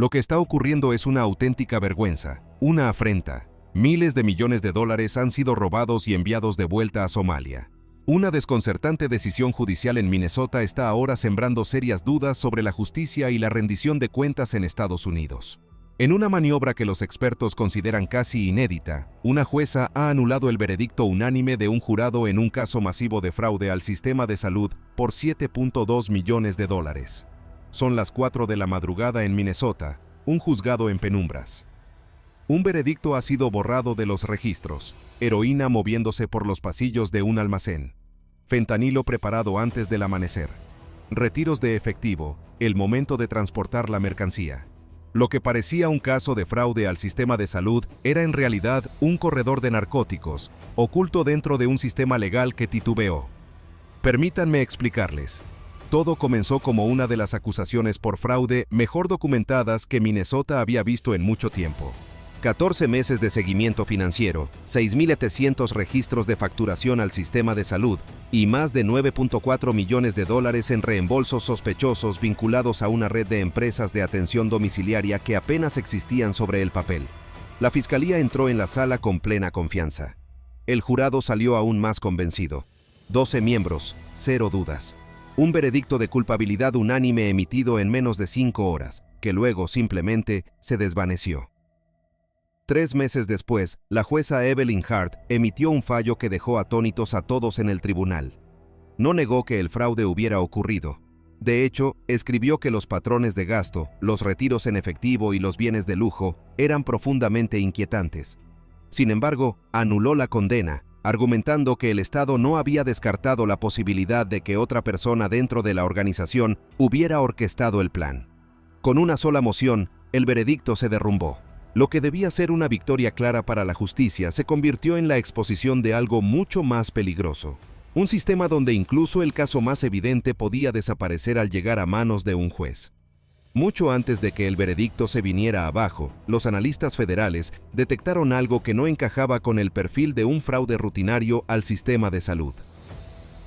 Lo que está ocurriendo es una auténtica vergüenza, una afrenta. Miles de millones de dólares han sido robados y enviados de vuelta a Somalia. Una desconcertante decisión judicial en Minnesota está ahora sembrando serias dudas sobre la justicia y la rendición de cuentas en Estados Unidos. En una maniobra que los expertos consideran casi inédita, una jueza ha anulado el veredicto unánime de un jurado en un caso masivo de fraude al sistema de salud por $7.2 millones. Son las 4 de la madrugada en Minnesota, un juzgado en penumbras. Un veredicto ha sido borrado de los registros, heroína moviéndose por los pasillos de un almacén, fentanilo preparado antes del amanecer, retiros de efectivo, el momento de transportar la mercancía. Lo que parecía un caso de fraude al sistema de salud era en realidad un corredor de narcóticos, oculto dentro de un sistema legal que titubeó. Permítanme explicarles. Todo comenzó como una de las acusaciones por fraude mejor documentadas que Minnesota había visto en mucho tiempo. 14 meses de seguimiento financiero, 6.700 registros de facturación al sistema de salud y más de $9.4 millones en reembolsos sospechosos vinculados a una red de empresas de atención domiciliaria que apenas existían sobre el papel. La fiscalía entró en la sala con plena confianza. El jurado salió aún más convencido. 12 miembros, 0 dudas. Un veredicto de culpabilidad unánime emitido en menos de 5 horas, que luego simplemente se desvaneció. 3 meses después, la jueza Evelyn Hart emitió un fallo que dejó atónitos a todos en el tribunal. No negó que el fraude hubiera ocurrido. De hecho, escribió que los patrones de gasto, los retiros en efectivo y los bienes de lujo eran profundamente inquietantes. Sin embargo, anuló la condena, argumentando que el Estado no había descartado la posibilidad de que otra persona dentro de la organización hubiera orquestado el plan. Con una sola moción, el veredicto se derrumbó. Lo que debía ser una victoria clara para la justicia se convirtió en la exposición de algo mucho más peligroso. Un sistema donde incluso el caso más evidente podía desaparecer al llegar a manos de un juez. Mucho antes de que el veredicto se viniera abajo, los analistas federales detectaron algo que no encajaba con el perfil de un fraude rutinario al sistema de salud.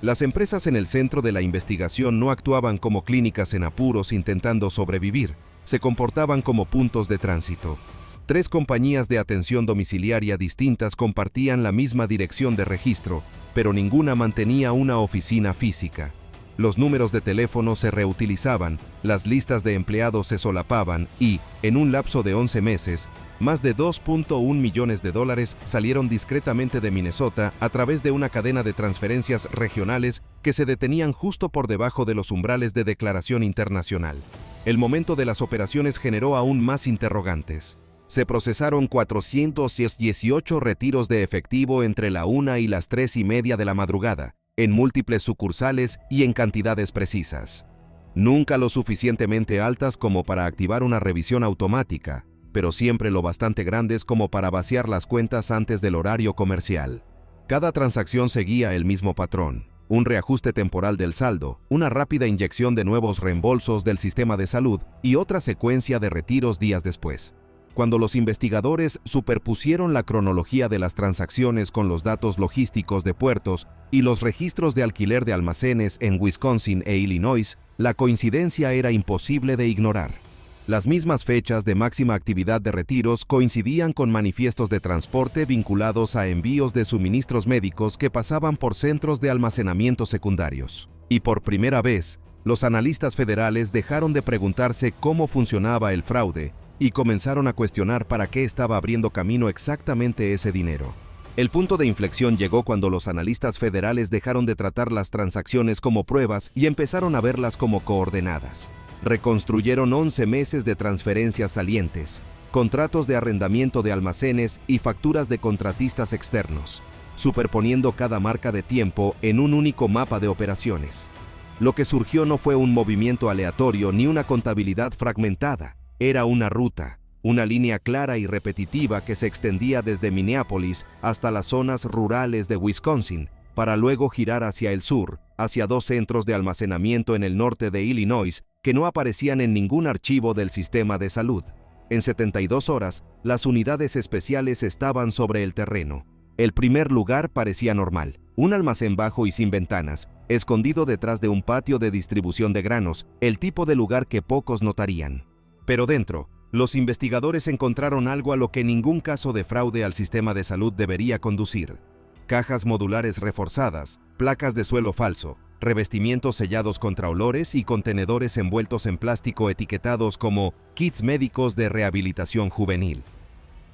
Las empresas en el centro de la investigación no actuaban como clínicas en apuros intentando sobrevivir, se comportaban como puntos de tránsito. 3 compañías de atención domiciliaria distintas compartían la misma dirección de registro, pero ninguna mantenía una oficina física. Los números de teléfono se reutilizaban, las listas de empleados se solapaban y, en un lapso de 11 meses, más de $2.1 millones salieron discretamente de Minnesota a través de una cadena de transferencias regionales que se detenían justo por debajo de los umbrales de declaración internacional. El momento de las operaciones generó aún más interrogantes. Se procesaron 418 retiros de efectivo entre la 1 y las 3:30 de la madrugada, en múltiples sucursales y en cantidades precisas. Nunca lo suficientemente altas como para activar una revisión automática, pero siempre lo bastante grandes como para vaciar las cuentas antes del horario comercial. Cada transacción seguía el mismo patrón: un reajuste temporal del saldo, una rápida inyección de nuevos reembolsos del sistema de salud y otra secuencia de retiros días después. Cuando los investigadores superpusieron la cronología de las transacciones con los datos logísticos de puertos y los registros de alquiler de almacenes en Wisconsin e Illinois, la coincidencia era imposible de ignorar. Las mismas fechas de máxima actividad de retiros coincidían con manifiestos de transporte vinculados a envíos de suministros médicos que pasaban por centros de almacenamiento secundarios. Y por primera vez, los analistas federales dejaron de preguntarse cómo funcionaba el fraude y comenzaron a cuestionar para qué estaba abriendo camino exactamente ese dinero. El punto de inflexión llegó cuando los analistas federales dejaron de tratar las transacciones como pruebas y empezaron a verlas como coordenadas. Reconstruyeron 11 meses de transferencias salientes, contratos de arrendamiento de almacenes y facturas de contratistas externos, superponiendo cada marca de tiempo en un único mapa de operaciones. Lo que surgió no fue un movimiento aleatorio ni una contabilidad fragmentada. Era una ruta, una línea clara y repetitiva que se extendía desde Minneapolis hasta las zonas rurales de Wisconsin, para luego girar hacia el sur, hacia 2 centros de almacenamiento en el norte de Illinois que no aparecían en ningún archivo del sistema de salud. En 72 horas, las unidades especiales estaban sobre el terreno. El primer lugar parecía normal: un almacén bajo y sin ventanas, escondido detrás de un patio de distribución de granos, el tipo de lugar que pocos notarían. Pero dentro, Los investigadores encontraron algo a lo que ningún caso de fraude al sistema de salud debería conducir: cajas modulares reforzadas, placas de suelo falso, revestimientos sellados contra olores y contenedores envueltos en plástico etiquetados como kits médicos de rehabilitación juvenil.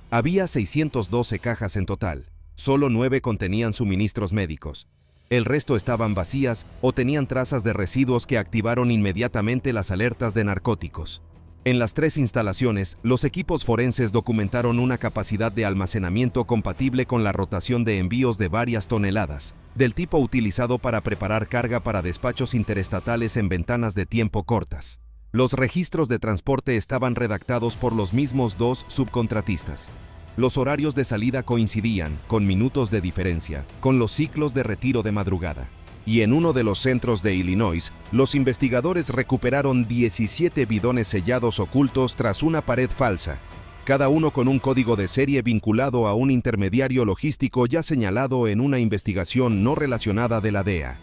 Había 612 cajas en total. Solo 9 contenían suministros médicos. El resto estaban vacías o tenían trazas de residuos que activaron inmediatamente las alertas de narcóticos. En las 3 instalaciones, los equipos forenses documentaron una capacidad de almacenamiento compatible con la rotación de envíos de varias toneladas, del tipo utilizado para preparar carga para despachos interestatales en ventanas de tiempo cortas. Los registros de transporte estaban redactados por los mismos 2 subcontratistas. Los horarios de salida coincidían, con minutos de diferencia, con los ciclos de retiro de madrugada. Y en uno de los centros de Illinois, los investigadores recuperaron 17 bidones sellados ocultos tras una pared falsa, cada uno con un código de serie vinculado a un intermediario logístico ya señalado en una investigación no relacionada de la DEA.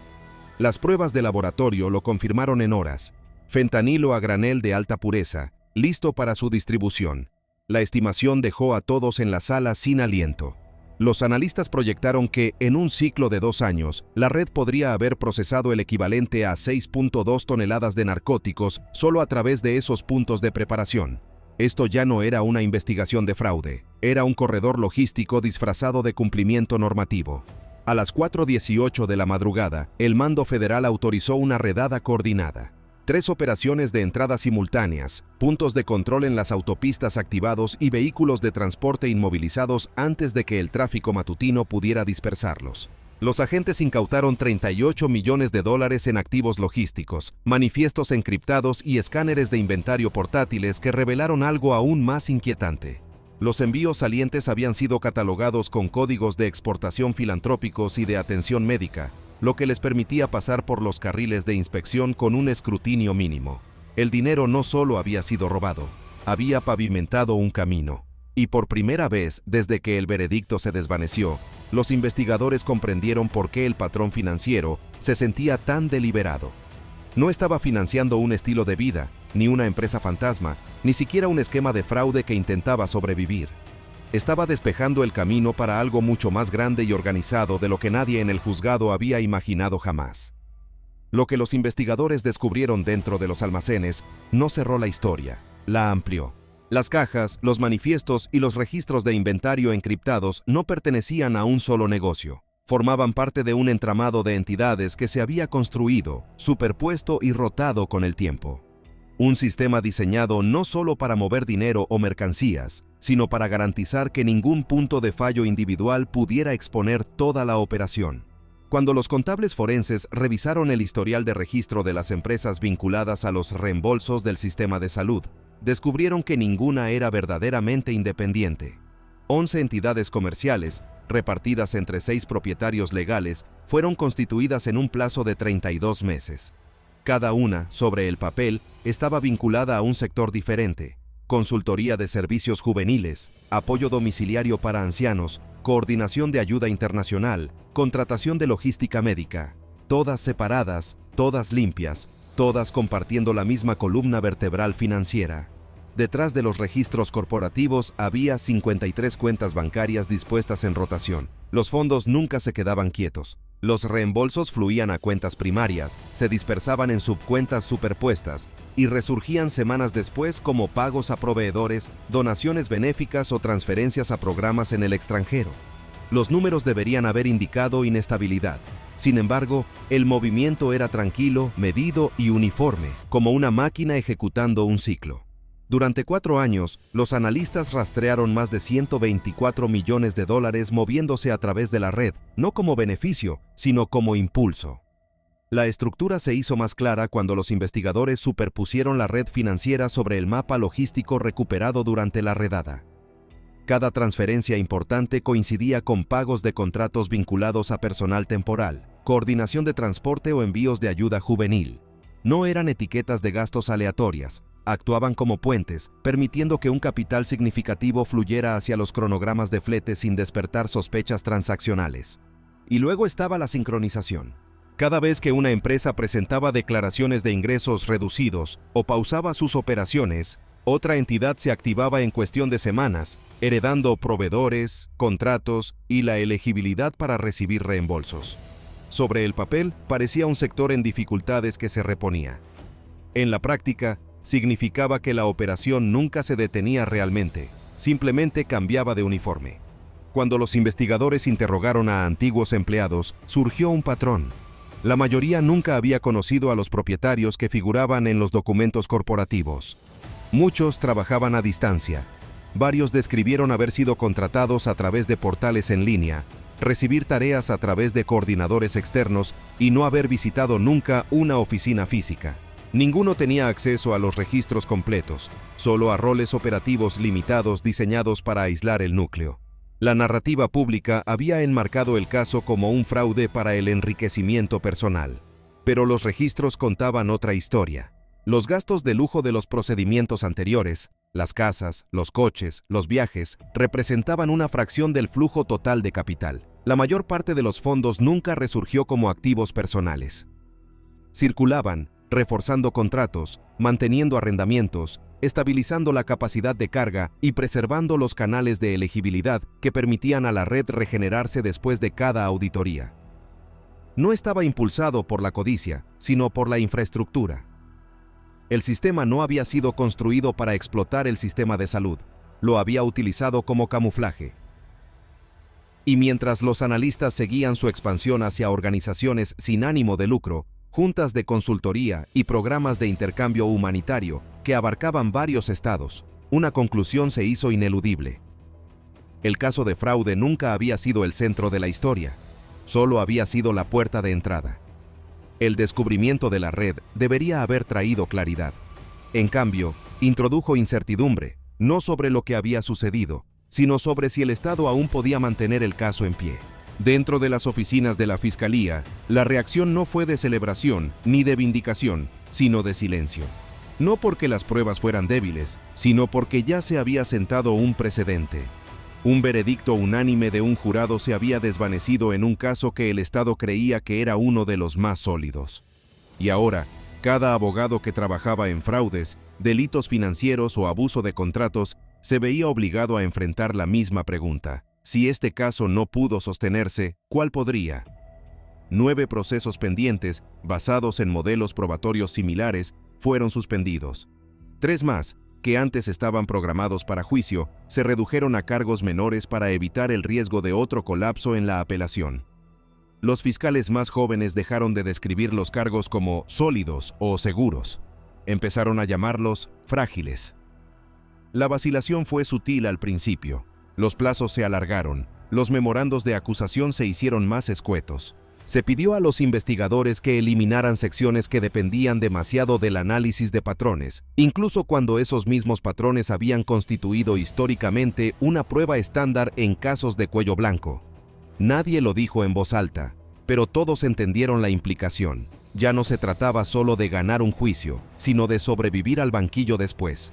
Las pruebas de laboratorio lo confirmaron en horas: fentanilo a granel de alta pureza, listo para su distribución. La estimación dejó a todos en la sala sin aliento. Los analistas proyectaron que, en un ciclo de 2 años, la red podría haber procesado el equivalente a 6.2 toneladas de narcóticos solo a través de esos puntos de preparación. Esto ya no era una investigación de fraude, era un corredor logístico disfrazado de cumplimiento normativo. A las 4:18 de la madrugada, el mando federal autorizó una redada coordinada. 3 operaciones de entrada simultáneas, puntos de control en las autopistas activados y vehículos de transporte inmovilizados antes de que el tráfico matutino pudiera dispersarlos. Los agentes incautaron $38 millones en activos logísticos, manifiestos encriptados y escáneres de inventario portátiles que revelaron algo aún más inquietante. Los envíos salientes habían sido catalogados con códigos de exportación filantrópicos y de atención médica, lo que les permitía pasar por los carriles de inspección con un escrutinio mínimo. El dinero no solo había sido robado, había pavimentado un camino. Y por primera vez, desde que el veredicto se desvaneció, los investigadores comprendieron por qué el patrón financiero se sentía tan deliberado. No estaba financiando un estilo de vida, ni una empresa fantasma, ni siquiera un esquema de fraude que intentaba sobrevivir. Estaba despejando el camino para algo mucho más grande y organizado de lo que nadie en el juzgado había imaginado jamás. Lo que los investigadores descubrieron dentro de los almacenes no cerró la historia, la amplió. Las cajas, los manifiestos y los registros de inventario encriptados no pertenecían a un solo negocio. Formaban parte de un entramado de entidades que se había construido, superpuesto y rotado con el tiempo. Un sistema diseñado no solo para mover dinero o mercancías, sino para garantizar que ningún punto de fallo individual pudiera exponer toda la operación. Cuando los contables forenses revisaron el historial de registro de las empresas vinculadas a los reembolsos del sistema de salud, descubrieron que ninguna era verdaderamente independiente. 11 entidades comerciales, repartidas entre 6 propietarios legales, fueron constituidas en un plazo de 32 meses. Cada una, sobre el papel, estaba vinculada a un sector diferente: consultoría de servicios juveniles, apoyo domiciliario para ancianos, coordinación de ayuda internacional, contratación de logística médica. Todas separadas, todas limpias, todas compartiendo la misma columna vertebral financiera. Detrás de los registros corporativos había 53 cuentas bancarias dispuestas en rotación. Los fondos nunca se quedaban quietos. Los reembolsos fluían a cuentas primarias, se dispersaban en subcuentas superpuestas y resurgían semanas después como pagos a proveedores, donaciones benéficas o transferencias a programas en el extranjero. Los números deberían haber indicado inestabilidad. Sin embargo, el movimiento era tranquilo, medido y uniforme, como una máquina ejecutando un ciclo. Durante 4 años, los analistas rastrearon más de $124 millones moviéndose a través de la red, no como beneficio, sino como impulso. La estructura se hizo más clara cuando los investigadores superpusieron la red financiera sobre el mapa logístico recuperado durante la redada. Cada transferencia importante coincidía con pagos de contratos vinculados a personal temporal, coordinación de transporte o envíos de ayuda juvenil. No eran etiquetas de gastos aleatorias, actuaban como puentes, permitiendo que un capital significativo fluyera hacia los cronogramas de flete sin despertar sospechas transaccionales. Y luego estaba la sincronización. Cada vez que una empresa presentaba declaraciones de ingresos reducidos o pausaba sus operaciones, Otra entidad se activaba en cuestión de semanas, heredando proveedores, contratos y la elegibilidad para recibir reembolsos. Sobre el papel, parecía un sector en dificultades que se reponía. En la práctica, significaba que la operación nunca se detenía realmente, simplemente cambiaba de uniforme. Cuando los investigadores interrogaron a antiguos empleados, surgió un patrón. La mayoría nunca había conocido a los propietarios que figuraban en los documentos corporativos. Muchos trabajaban a distancia. Varios describieron haber sido contratados a través de portales en línea, recibir tareas a través de coordinadores externos y no haber visitado nunca una oficina física. Ninguno tenía acceso a los registros completos, solo a roles operativos limitados diseñados para aislar el núcleo. La narrativa pública había enmarcado el caso como un fraude para el enriquecimiento personal. Pero los registros contaban otra historia. Los gastos de lujo de los procedimientos anteriores, las casas, los coches, los viajes, representaban una fracción del flujo total de capital. La mayor parte de los fondos nunca resurgió como activos personales. Circulaban, reforzando contratos, manteniendo arrendamientos, estabilizando la capacidad de carga y preservando los canales de elegibilidad que permitían a la red regenerarse después de cada auditoría. No estaba impulsado por la codicia, sino por la infraestructura. El sistema no había sido construido para explotar el sistema de salud, lo había utilizado como camuflaje. Y mientras los analistas seguían su expansión hacia organizaciones sin ánimo de lucro, juntas de consultoría y programas de intercambio humanitario que abarcaban varios estados, una conclusión se hizo ineludible. El caso de fraude nunca había sido el centro de la historia, solo había sido la puerta de entrada. El descubrimiento de la red debería haber traído claridad. En cambio, introdujo incertidumbre, no sobre lo que había sucedido, sino sobre si el Estado aún podía mantener el caso en pie. Dentro de las oficinas de la Fiscalía, la reacción no fue de celebración ni de vindicación, sino de silencio. No porque las pruebas fueran débiles, sino porque ya se había sentado un precedente. Un veredicto unánime de un jurado se había desvanecido en un caso que el Estado creía que era uno de los más sólidos. Y ahora, cada abogado que trabajaba en fraudes, delitos financieros o abuso de contratos se veía obligado a enfrentar la misma pregunta. Si este caso no pudo sostenerse, ¿cuál podría? 9 procesos pendientes, basados en modelos probatorios similares, fueron suspendidos. 3 más, que antes estaban programados para juicio, se redujeron a cargos menores para evitar el riesgo de otro colapso en la apelación. Los fiscales más jóvenes dejaron de describir los cargos como sólidos o seguros. Empezaron a llamarlos frágiles. La vacilación fue sutil al principio. Los plazos se alargaron, los memorandos de acusación se hicieron más escuetos. Se pidió a los investigadores que eliminaran secciones que dependían demasiado del análisis de patrones, incluso cuando esos mismos patrones habían constituido históricamente una prueba estándar en casos de cuello blanco. Nadie lo dijo en voz alta, pero todos entendieron la implicación. Ya no se trataba solo de ganar un juicio, sino de sobrevivir al banquillo después.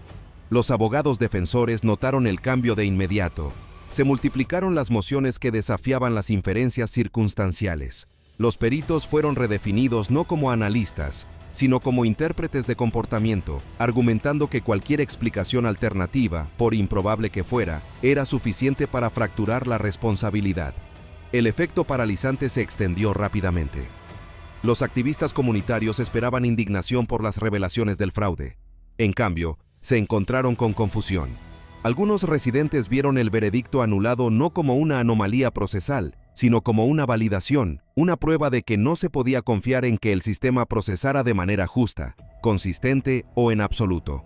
Los abogados defensores notaron el cambio de inmediato. Se multiplicaron las mociones que desafiaban las inferencias circunstanciales. Los peritos fueron redefinidos no como analistas, sino como intérpretes de comportamiento, argumentando que cualquier explicación alternativa, por improbable que fuera, era suficiente para fracturar la responsabilidad. El efecto paralizante se extendió rápidamente. Los activistas comunitarios esperaban indignación por las revelaciones del fraude. En cambio, se encontraron con confusión. Algunos residentes vieron el veredicto anulado no como una anomalía procesal, sino como una validación, una prueba de que no se podía confiar en que el sistema procesara de manera justa, consistente o en absoluto.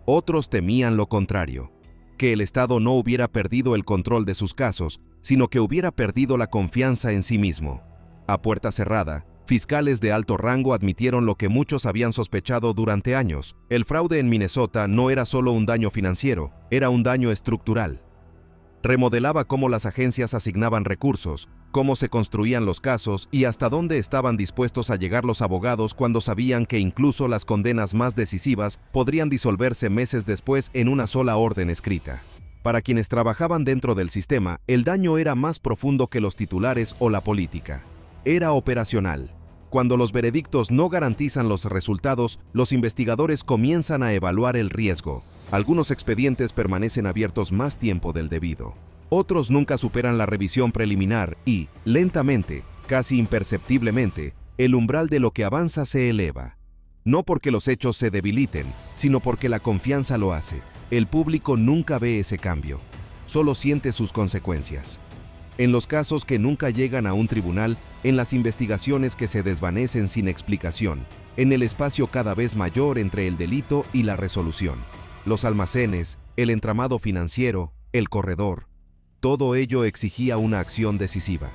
Otros temían lo contrario, que el Estado no hubiera perdido el control de sus casos, sino que hubiera perdido la confianza en sí mismo. A puerta cerrada, fiscales de alto rango admitieron lo que muchos habían sospechado durante años. El fraude en Minnesota no era solo un daño financiero, era un daño estructural. Remodelaba cómo las agencias asignaban recursos, cómo se construían los casos y hasta dónde estaban dispuestos a llegar los abogados cuando sabían que incluso las condenas más decisivas podrían disolverse meses después en una sola orden escrita. Para quienes trabajaban dentro del sistema, el daño era más profundo que los titulares o la política. Era operacional. Cuando los veredictos no garantizan los resultados, los investigadores comienzan a evaluar el riesgo. Algunos expedientes permanecen abiertos más tiempo del debido. Otros nunca superan la revisión preliminar y, lentamente, casi imperceptiblemente, el umbral de lo que avanza se eleva. No porque los hechos se debiliten, sino porque la confianza lo hace. El público nunca ve ese cambio, solo siente sus consecuencias. En los casos que nunca llegan a un tribunal, en las investigaciones que se desvanecen sin explicación, en el espacio cada vez mayor entre el delito y la resolución. Los almacenes, el entramado financiero, el corredor, todo ello exigía una acción decisiva.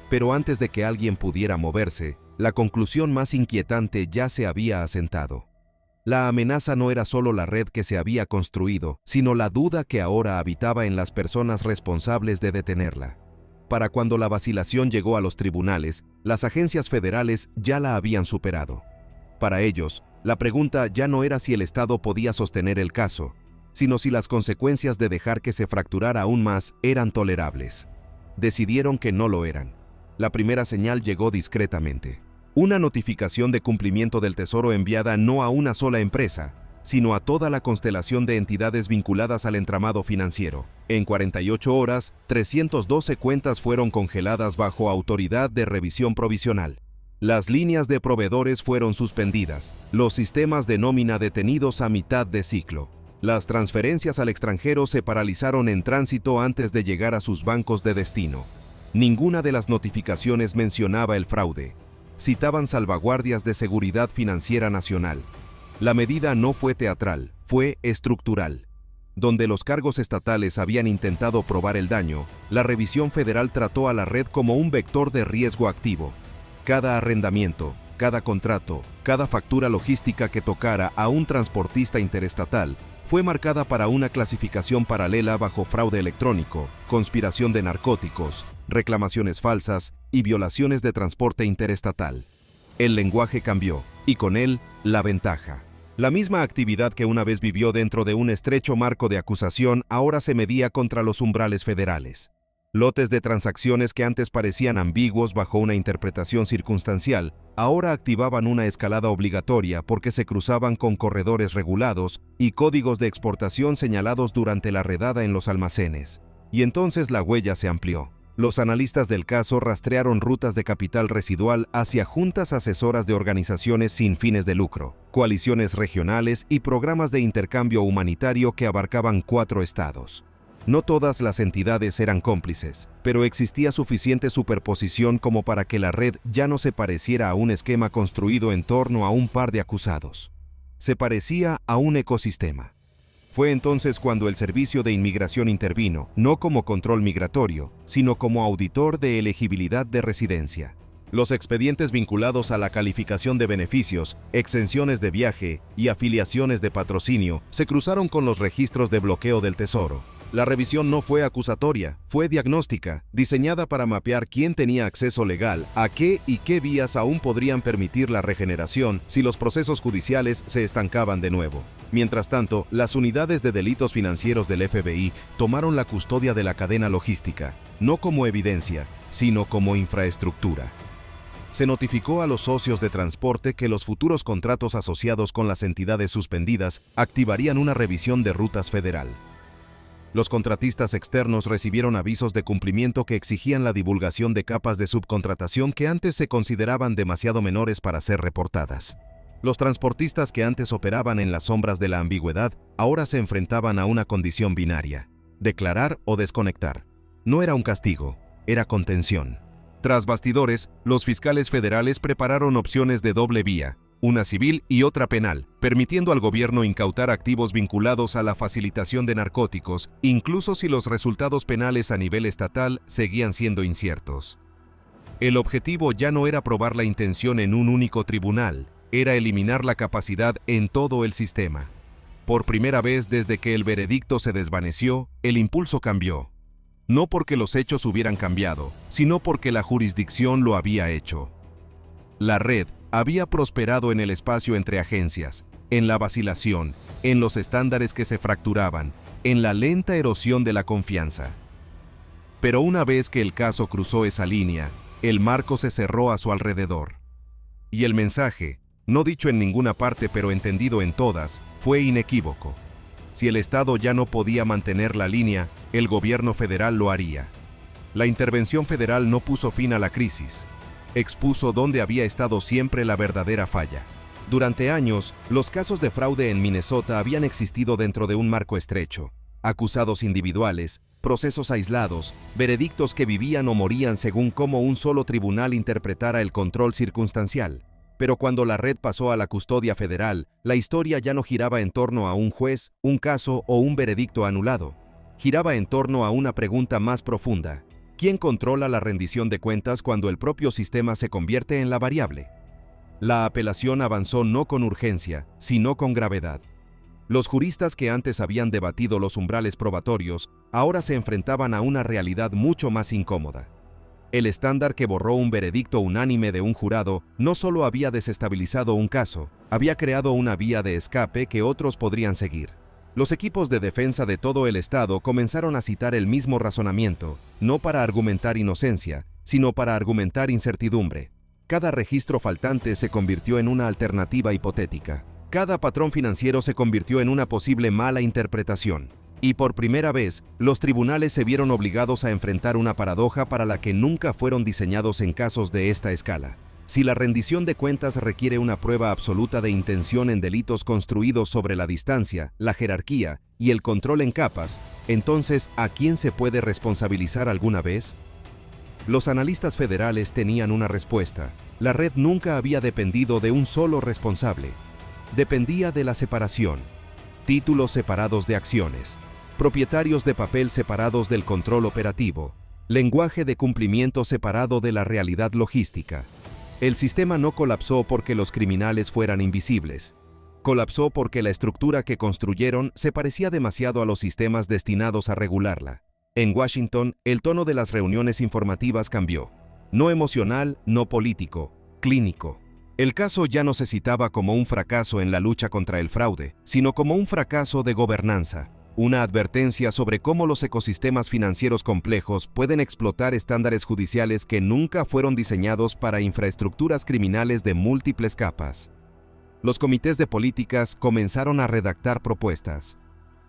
Pero antes de que alguien pudiera moverse, la conclusión más inquietante ya se había asentado. La amenaza no era solo la red que se había construido, sino la duda que ahora habitaba en las personas responsables de detenerla. Para cuando la vacilación llegó a los tribunales, las agencias federales ya la habían superado. Para ellos, la pregunta ya no era si el Estado podía sostener el caso, sino si las consecuencias de dejar que se fracturara aún más eran tolerables. Decidieron que no lo eran. La primera señal llegó discretamente. Una notificación de cumplimiento del Tesoro enviada no a una sola empresa, sino a toda la constelación de entidades vinculadas al entramado financiero. En 48 horas, 312 cuentas fueron congeladas bajo autoridad de revisión provisional. Las líneas de proveedores fueron suspendidas, los sistemas de nómina detenidos a mitad de ciclo. Las transferencias al extranjero se paralizaron en tránsito antes de llegar a sus bancos de destino. Ninguna de las notificaciones mencionaba el fraude. Citaban salvaguardias de seguridad financiera nacional. La medida no fue teatral, fue estructural. Donde los cargos estatales habían intentado probar el daño, la revisión federal trató a la red como un vector de riesgo activo. Cada arrendamiento, cada contrato, cada factura logística que tocara a un transportista interestatal fue marcada para una clasificación paralela bajo fraude electrónico, conspiración de narcóticos, reclamaciones falsas y violaciones de transporte interestatal. El lenguaje cambió, y con él, la ventaja. La misma actividad que una vez vivió dentro de un estrecho marco de acusación ahora se medía contra los umbrales federales. Lotes de transacciones que antes parecían ambiguos bajo una interpretación circunstancial, ahora activaban una escalada obligatoria porque se cruzaban con corredores regulados y códigos de exportación señalados durante la redada en los almacenes. Y entonces la huella se amplió. Los analistas del caso rastrearon rutas de capital residual hacia juntas asesoras de organizaciones sin fines de lucro, coaliciones regionales y programas de intercambio humanitario que abarcaban 4 estados. No todas las entidades eran cómplices, pero existía suficiente superposición como para que la red ya no se pareciera a un esquema construido en torno a un par de acusados. Se parecía a un ecosistema. Fue entonces cuando el Servicio de Inmigración intervino, no como control migratorio, sino como auditor de elegibilidad de residencia. Los expedientes vinculados a la calificación de beneficios, exenciones de viaje y afiliaciones de patrocinio se cruzaron con los registros de bloqueo del Tesoro. La revisión no fue acusatoria, fue diagnóstica, diseñada para mapear quién tenía acceso legal, a qué y qué vías aún podrían permitir la regeneración si los procesos judiciales se estancaban de nuevo. Mientras tanto, las unidades de delitos financieros del FBI tomaron la custodia de la cadena logística, no como evidencia, sino como infraestructura. Se notificó a los socios de transporte que los futuros contratos asociados con las entidades suspendidas activarían una revisión de rutas federal. Los contratistas externos recibieron avisos de cumplimiento que exigían la divulgación de capas de subcontratación que antes se consideraban demasiado menores para ser reportadas. Los transportistas que antes operaban en las sombras de la ambigüedad ahora se enfrentaban a una condición binaria: declarar o desconectar. No era un castigo, era contención. Tras bastidores, los fiscales federales prepararon opciones de doble vía, una civil y otra penal, permitiendo al gobierno incautar activos vinculados a la facilitación de narcóticos, incluso si los resultados penales a nivel estatal seguían siendo inciertos. El objetivo ya no era probar la intención en un único tribunal, era eliminar la capacidad en todo el sistema. Por primera vez desde que el veredicto se desvaneció, el impulso cambió. No porque los hechos hubieran cambiado, sino porque la jurisdicción lo había hecho. La red había prosperado en el espacio entre agencias, en la vacilación, en los estándares que se fracturaban, en la lenta erosión de la confianza. Pero una vez que el caso cruzó esa línea, el marco se cerró a su alrededor. Y el mensaje, no dicho en ninguna parte pero entendido en todas, fue inequívoco. Si el Estado ya no podía mantener la línea, el gobierno federal lo haría. La intervención federal no puso fin a la crisis. Expuso dónde había estado siempre la verdadera falla. Durante años, los casos de fraude en Minnesota habían existido dentro de un marco estrecho. Acusados individuales, procesos aislados, veredictos que vivían o morían según cómo un solo tribunal interpretara el control circunstancial. Pero cuando la red pasó a la custodia federal, la historia ya no giraba en torno a un juez, un caso o un veredicto anulado. Giraba en torno a una pregunta más profunda. ¿Quién controla la rendición de cuentas cuando el propio sistema se convierte en la variable? La apelación avanzó no con urgencia, sino con gravedad. Los juristas que antes habían debatido los umbrales probatorios, ahora se enfrentaban a una realidad mucho más incómoda. El estándar que borró un veredicto unánime de un jurado no solo había desestabilizado un caso, había creado una vía de escape que otros podrían seguir. Los equipos de defensa de todo el estado comenzaron a citar el mismo razonamiento, no para argumentar inocencia, sino para argumentar incertidumbre. Cada registro faltante se convirtió en una alternativa hipotética. Cada patrón financiero se convirtió en una posible mala interpretación. Y por primera vez, los tribunales se vieron obligados a enfrentar una paradoja para la que nunca fueron diseñados en casos de esta escala. Si la rendición de cuentas requiere una prueba absoluta de intención en delitos construidos sobre la distancia, la jerarquía y el control en capas, entonces, ¿a quién se puede responsabilizar alguna vez? Los analistas federales tenían una respuesta. La red nunca había dependido de un solo responsable. Dependía de la separación. Títulos separados de acciones. Propietarios de papel separados del control operativo. Lenguaje de cumplimiento separado de la realidad logística. El sistema no colapsó porque los criminales fueran invisibles. Colapsó porque la estructura que construyeron se parecía demasiado a los sistemas destinados a regularla. En Washington, el tono de las reuniones informativas cambió. No emocional, no político, clínico. El caso ya no se citaba como un fracaso en la lucha contra el fraude, sino como un fracaso de gobernanza. Una advertencia sobre cómo los ecosistemas financieros complejos pueden explotar estándares judiciales que nunca fueron diseñados para infraestructuras criminales de múltiples capas. Los comités de políticas comenzaron a redactar propuestas.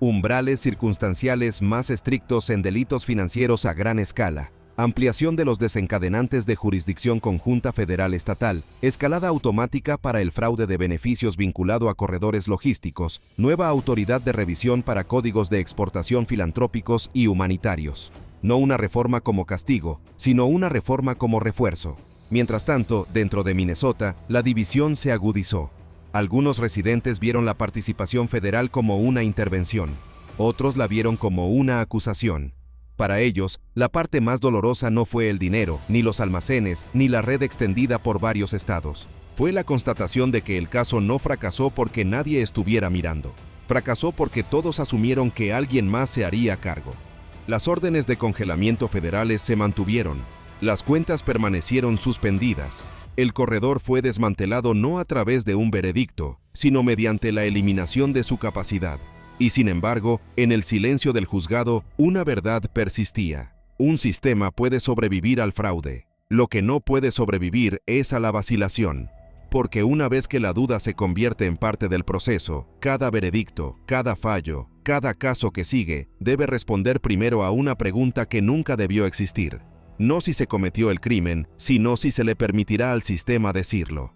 Umbrales circunstanciales más estrictos en delitos financieros a gran escala. Ampliación de los desencadenantes de jurisdicción conjunta federal-estatal, escalada automática para el fraude de beneficios vinculado a corredores logísticos, nueva autoridad de revisión para códigos de exportación filantrópicos y humanitarios. No una reforma como castigo, sino una reforma como refuerzo. Mientras tanto, dentro de Minnesota, la división se agudizó. Algunos residentes vieron la participación federal como una intervención. Otros la vieron como una acusación. Para ellos, la parte más dolorosa no fue el dinero, ni los almacenes, ni la red extendida por varios estados. Fue la constatación de que el caso no fracasó porque nadie estuviera mirando. Fracasó porque todos asumieron que alguien más se haría cargo. Las órdenes de congelamiento federales se mantuvieron. Las cuentas permanecieron suspendidas. El corredor fue desmantelado no a través de un veredicto, sino mediante la eliminación de su capacidad. Y sin embargo, en el silencio del juzgado, una verdad persistía. Un sistema puede sobrevivir al fraude. Lo que no puede sobrevivir es a la vacilación. Porque una vez que la duda se convierte en parte del proceso, cada veredicto, cada fallo, cada caso que sigue, debe responder primero a una pregunta que nunca debió existir. No si se cometió el crimen, sino si se le permitirá al sistema decirlo.